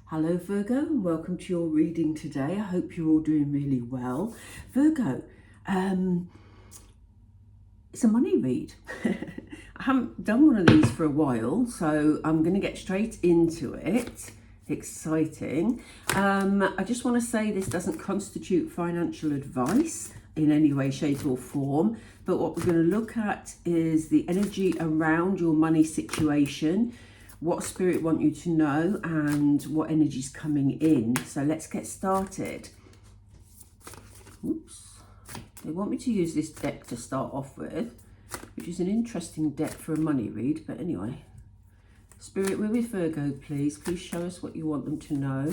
Hello Virgo, and welcome to your reading today. I hope you're all doing really well. Virgo, it's a money read. I haven't done one of these for a while, so I'm going to get straight into it. Exciting. I just want to say this doesn't constitute financial advice in any way, shape or form, but what we're going to look at is the energy around your money situation, what spirit want you to know, and what energy's coming in. So let's get started. Oops. They want me to use this deck to start off with, which is an interesting deck for a money read, but anyway. Spirit, we're with Virgo, please. Please show us what you want them to know.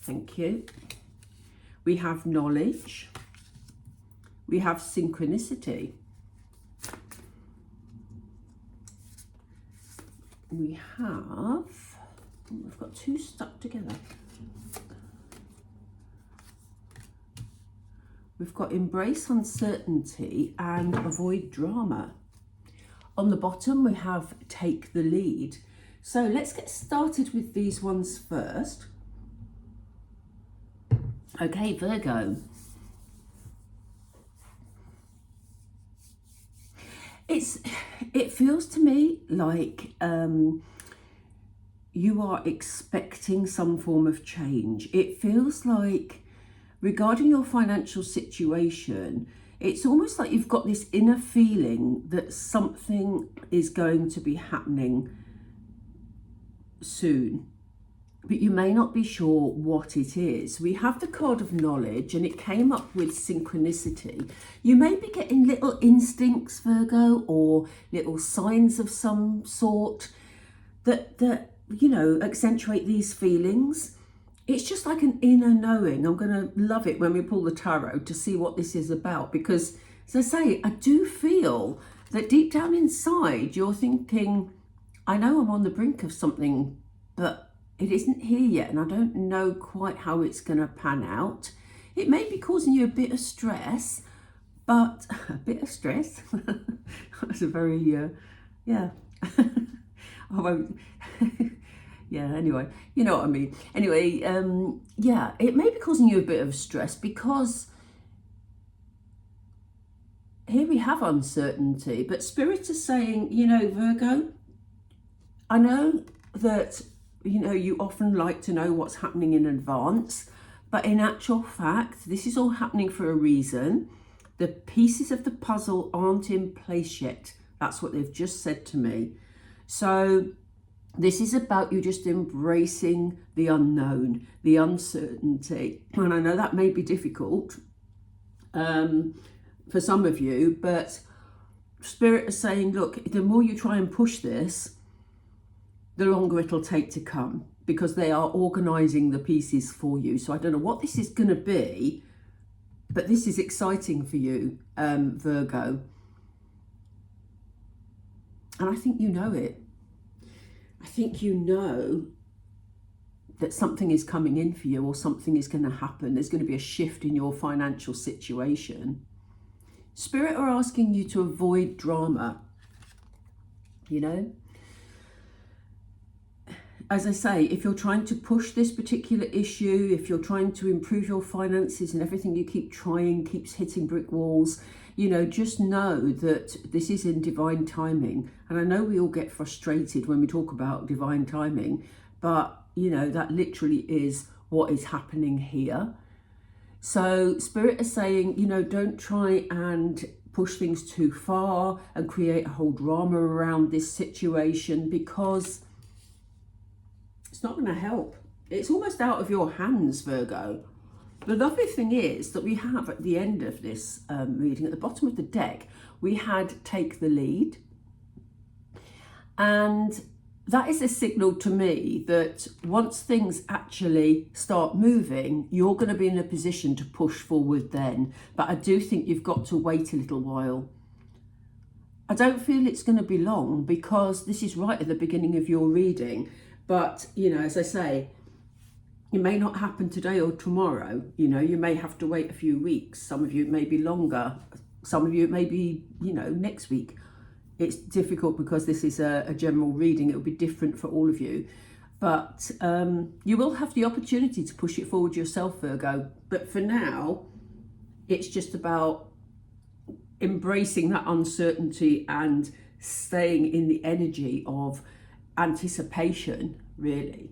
Thank you. We have knowledge. We have synchronicity. We've got two stuck together. We've got embrace uncertainty and avoid drama. On the bottom, we have take the lead. So let's get started with these ones first. Okay, Virgo. It feels to me like you are expecting some form of change. It feels like regarding your financial situation, it's almost like you've got this inner feeling that something is going to be happening soon, but you may not be sure what it is. We have the card of knowledge and it came up with synchronicity. You may be getting little instincts, Virgo, or little signs of some sort that you know, accentuate these feelings. It's just like an inner knowing. I'm going to love it when we pull the tarot to see what this is about, because as I say, I do feel that deep down inside you're thinking, I know I'm on the brink of something, but it isn't here yet, and I don't know quite how it's going to pan out. It may be causing you a bit of stress, but a bit of stress. That's a very, yeah. I won't. Yeah, anyway, you know what I mean. Anyway, yeah, it may be causing you a bit of stress because here we have uncertainty, but Spirit is saying, you know, Virgo, I know that, you know, you often like to know what's happening in advance, but in actual fact, this is all happening for a reason. The pieces of the puzzle aren't in place yet. That's what they've just said to me. So this is about you just embracing the unknown, the uncertainty. And I know that may be difficult for some of you, but Spirit is saying, look, the more you try and push this, the longer it'll take to come, because they are organising the pieces for you. So I don't know what this is going to be, but this is exciting for you, Virgo. And I think you know it. I think you know that something is coming in for you, or something is going to happen. There's going to be a shift in your financial situation. Spirit are asking you to avoid drama, you know. As I say, if you're trying to push this particular issue, if you're trying to improve your finances and everything you keep trying keeps hitting brick walls, you know, just know that this is in divine timing. And I know we all get frustrated when we talk about divine timing, but, you know, that literally is what is happening here. So Spirit is saying, you know, don't try and push things too far and create a whole drama around this situation, because it's not going to help. It's almost out of your hands, Virgo. The lovely thing is that we have at the end of this reading, at the bottom of the deck, we had take the lead. And that is a signal to me that once things actually start moving, you're going to be in a position to push forward then. But I do think you've got to wait a little while. I don't feel it's going to be long, because this is right at the beginning of your reading. But, you know, as I say, it may not happen today or tomorrow. You know, you may have to wait a few weeks. Some of you, it may be longer. Some of you, it may be, you know, next week. It's difficult because this is a general reading. It will be different for all of you. But you will have the opportunity to push it forward yourself, Virgo. But for now, it's just about embracing that uncertainty and staying in the energy of anticipation, really.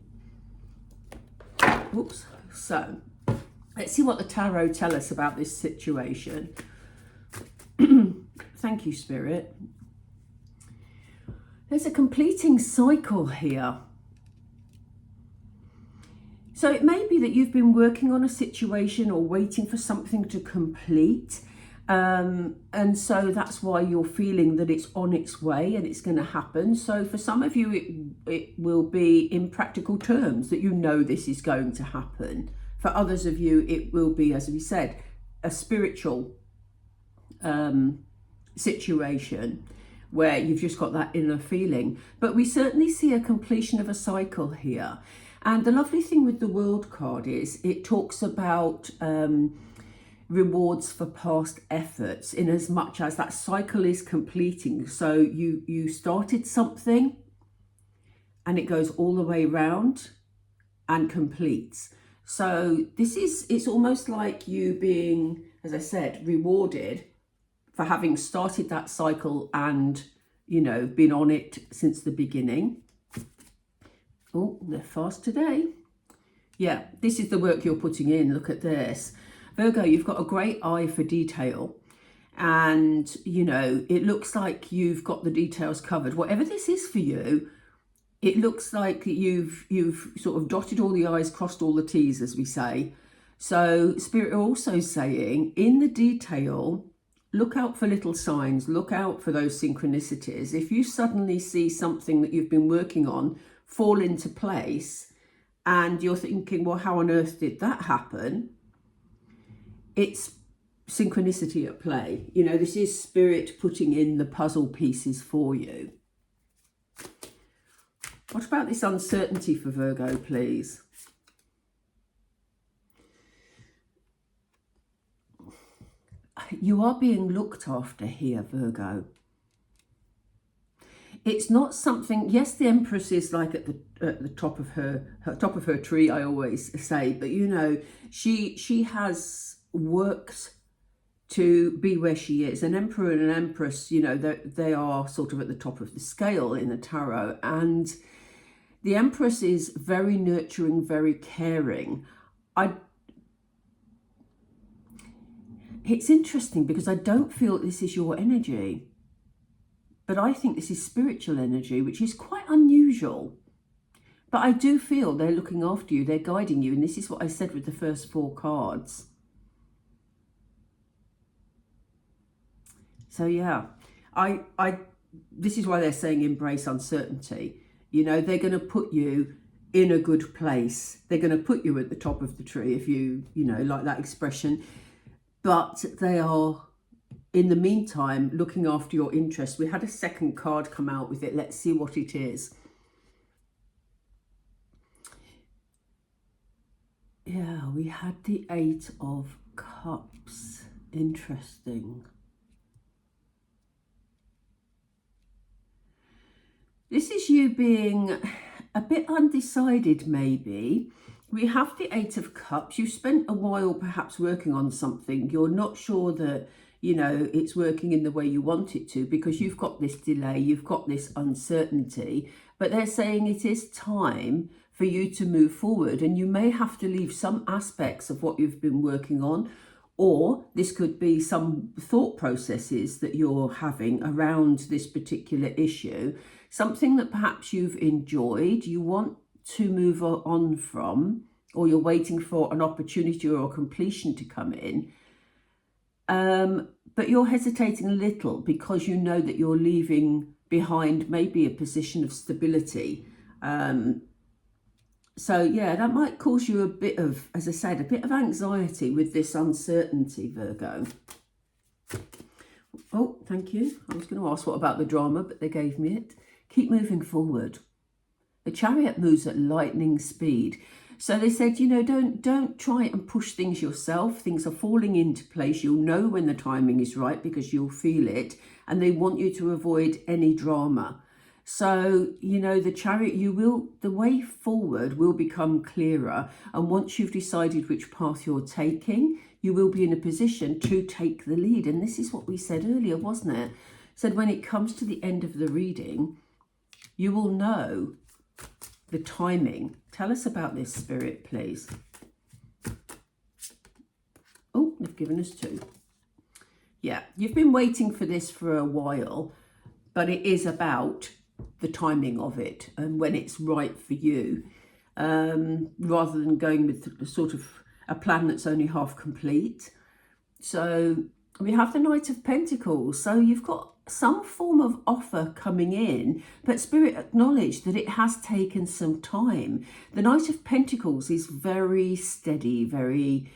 Whoops. So let's see what the tarot tell us about this situation. Thank you, Spirit. There's a completing cycle here. So it may be that you've been working on a situation or waiting for something to complete. And so that's why you're feeling that it's on its way and it's going to happen. So for some of you, it will be in practical terms that you know this is going to happen. For others of you, it will be, as we said, a spiritual situation where you've just got that inner feeling. But we certainly see a completion of a cycle here. And the lovely thing with the World card is it talks about rewards for past efforts, in as much as that cycle is completing. So you started something and it goes all the way round and completes. So it's almost like you being, as I said, rewarded for having started that cycle and, you know, been on it since the beginning. Oh, they're fast today. Yeah, this is the work you're putting in. Look at this. Virgo, you've got a great eye for detail. And, you know, it looks like you've got the details covered. Whatever this is for you, it looks like you've sort of dotted all the I's, crossed all the T's, as we say. So Spirit are also saying, in the detail, look out for little signs. Look out for those synchronicities. If you suddenly see something that you've been working on fall into place and you're thinking, well, how on earth did that happen? It's synchronicity at play. You know, this is Spirit putting in the puzzle pieces for you. What about this uncertainty for Virgo, please? You are being looked after here, Virgo. It's not something, yes, the Empress is like at the top of her tree, I always say, but you know, she has worked to be where she is. An Emperor and an Empress, you know, they are sort of at the top of the scale in the tarot, and the Empress is very nurturing, very caring. It's interesting because I don't feel this is your energy. But I think this is spiritual energy, which is quite unusual. But I do feel they're looking after you, they're guiding you. And this is what I said with the first 4 cards. So yeah, this is why they're saying embrace uncertainty. You know, they're going to put you in a good place. They're going to put you at the top of the tree, if you know, like that expression. But they are, in the meantime, looking after your interests. We had a second card come out with it. Let's see what it is. Yeah, we had the 8 of Cups. Interesting. This is you being a bit undecided, maybe. We have the 8 of Cups. You spent a while perhaps working on something. You're not sure that, you know, it's working in the way you want it to, because you've got this delay, you've got this uncertainty, but they're saying it is time for you to move forward, and you may have to leave some aspects of what you've been working on, or this could be some thought processes that you're having around this particular issue, something that perhaps you've enjoyed, you want to move on from, or you're waiting for an opportunity or a completion to come in. But you're hesitating a little because you know that you're leaving behind maybe a position of stability. So yeah, that might cause you a bit of, as I said, a bit of anxiety with this uncertainty, Virgo. Oh, thank you. I was going to ask what about the drama, but they gave me it. Keep moving forward. The Chariot moves at lightning speed. So they said, you know, don't try and push things yourself. Things are falling into place. You'll know when the timing is right because you'll feel it. And they want you to avoid any drama. So, you know, the Chariot, the way forward will become clearer. And once you've decided which path you're taking, you will be in a position to take the lead. And this is what we said earlier, wasn't it? Said when it comes to the end of the reading, you will know the timing. Tell us about this, Spirit, please. Oh, they've given us 2. Yeah, you've been waiting for this for a while, but it is about the timing of it and when it's right for you, rather than going with sort of a plan that's only half complete. So we have the Knight of Pentacles. So you've got some form of offer coming in, but Spirit acknowledge that it has taken some time. The Knight of Pentacles is very steady, very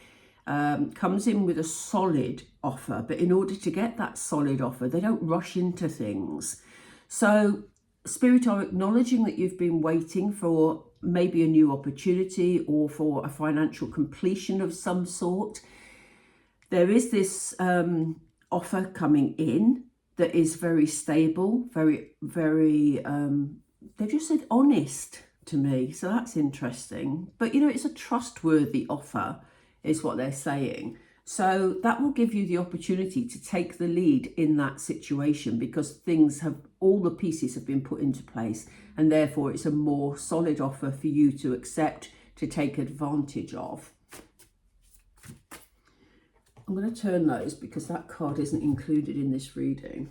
comes in with a solid offer, but in order to get that solid offer, they don't rush into things. So Spirit are acknowledging that you've been waiting for maybe a new opportunity or for a financial completion of some sort. There is this offer coming in that is very stable, very, they've just said honest to me. So that's interesting. But, you know, it's a trustworthy offer is what they're saying. So that will give you the opportunity to take the lead in that situation, because all the pieces have been put into place, and therefore it's a more solid offer for you to accept, to take advantage of. I'm going to turn those because that card isn't included in this reading.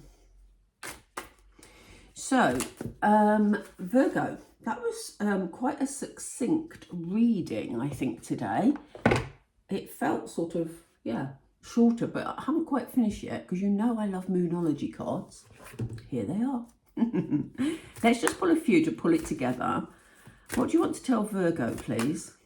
So, Virgo, that was quite a succinct reading, I think, today. It felt sort of, shorter, but I haven't quite finished yet because you know I love Moonology cards. Here they are. Let's just pull a few to pull it together. What do you want to tell Virgo, please?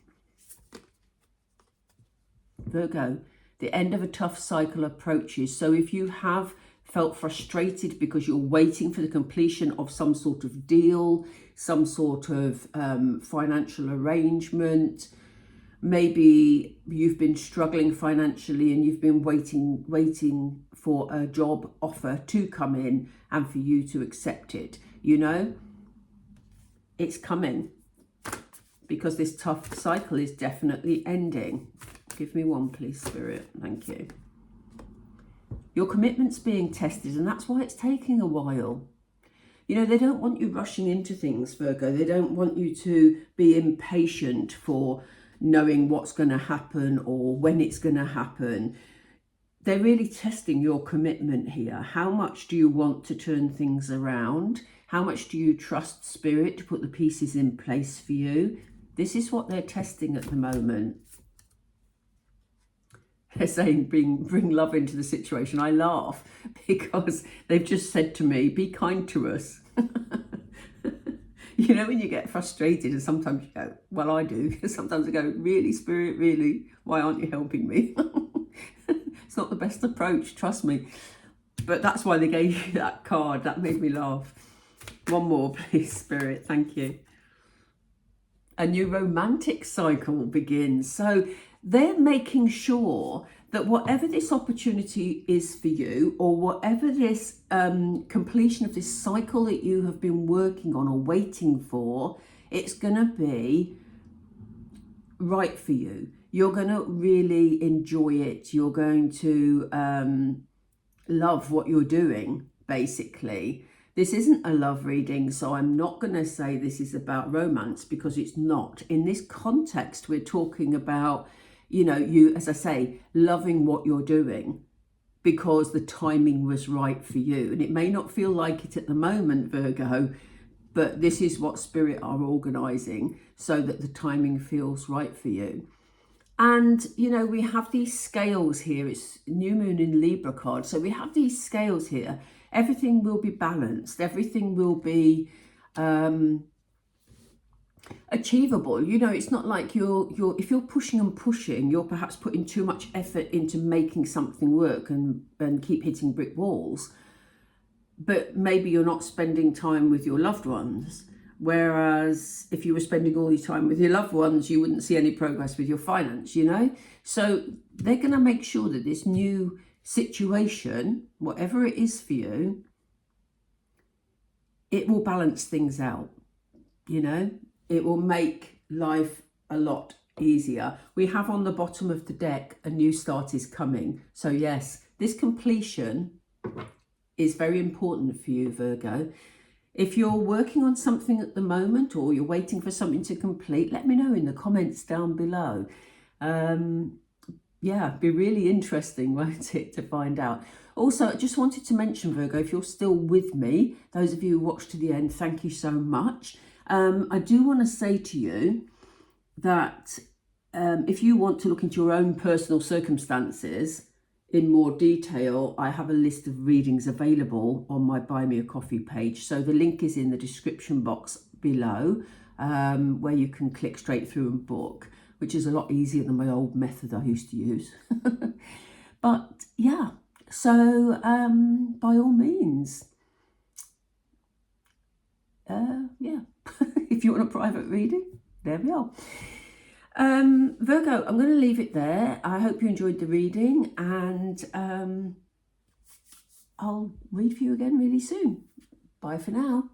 Virgo, the end of a tough cycle approaches. So if you have felt frustrated because you're waiting for the completion of some sort of deal, some sort of financial arrangement, maybe you've been struggling financially and you've been waiting for a job offer to come in and for you to accept it, you know, it's coming, because this tough cycle is definitely ending. Give me 1, please, Spirit. Thank you. Your commitment's being tested, and that's why it's taking a while. You know, they don't want you rushing into things, Virgo. They don't want you to be impatient for knowing what's going to happen or when it's going to happen. They're really testing your commitment here. How much do you want to turn things around? How much do you trust Spirit to put the pieces in place for you? This is what they're testing at the moment. They're saying bring love into the situation. I laugh because they've just said to me, be kind to us. You know, when you get frustrated and sometimes you go, well, I do. Sometimes I go, really, Spirit, really? Why aren't you helping me? It's not the best approach, trust me. But that's why they gave you that card. That made me laugh. 1 more, please, Spirit. Thank you. A new romantic cycle begins. So they're making sure that whatever this opportunity is for you, or whatever this completion of this cycle that you have been working on or waiting for, it's going to be right for you. You're going to really enjoy it. You're going to love what you're doing, basically. This isn't a love reading, so I'm not going to say this is about romance, because it's not. In this context, we're talking about, you know, you, as I say, loving what you're doing because the timing was right for you. And it may not feel like it at the moment, Virgo, but this is what Spirit are organising so that the timing feels right for you. And, you know, we have these scales here. It's New Moon in Libra card. So we have these scales here. Everything will be balanced. Everything will be achievable. You know, it's not like if you're pushing and pushing, you're perhaps putting too much effort into making something work and keep hitting brick walls. But maybe you're not spending time with your loved ones. Whereas if you were spending all your time with your loved ones, you wouldn't see any progress with your finance, you know? So they're going to make sure that this new situation, whatever it is for you, it will balance things out, you know. It will make life a lot easier. We have on the bottom of the deck, a new start is coming. So yes, this completion is very important for you, Virgo. If you're working on something at the moment or you're waiting for something to complete, let me know in the comments down below. Yeah, be really interesting, won't it, to find out. Also, I just wanted to mention, Virgo, if you're still with me, those of you who watched to the end, thank you so much. I do want to say to you that if you want to look into your own personal circumstances in more detail, I have a list of readings available on my Buy Me a Coffee page. So the link is in the description box below, where you can click straight through and book, which is a lot easier than my old method I used to use. But yeah, so by all means, yeah, if you want a private reading, there we are. Virgo, I'm going to leave it there. I hope you enjoyed the reading, and I'll read for you again really soon. Bye for now.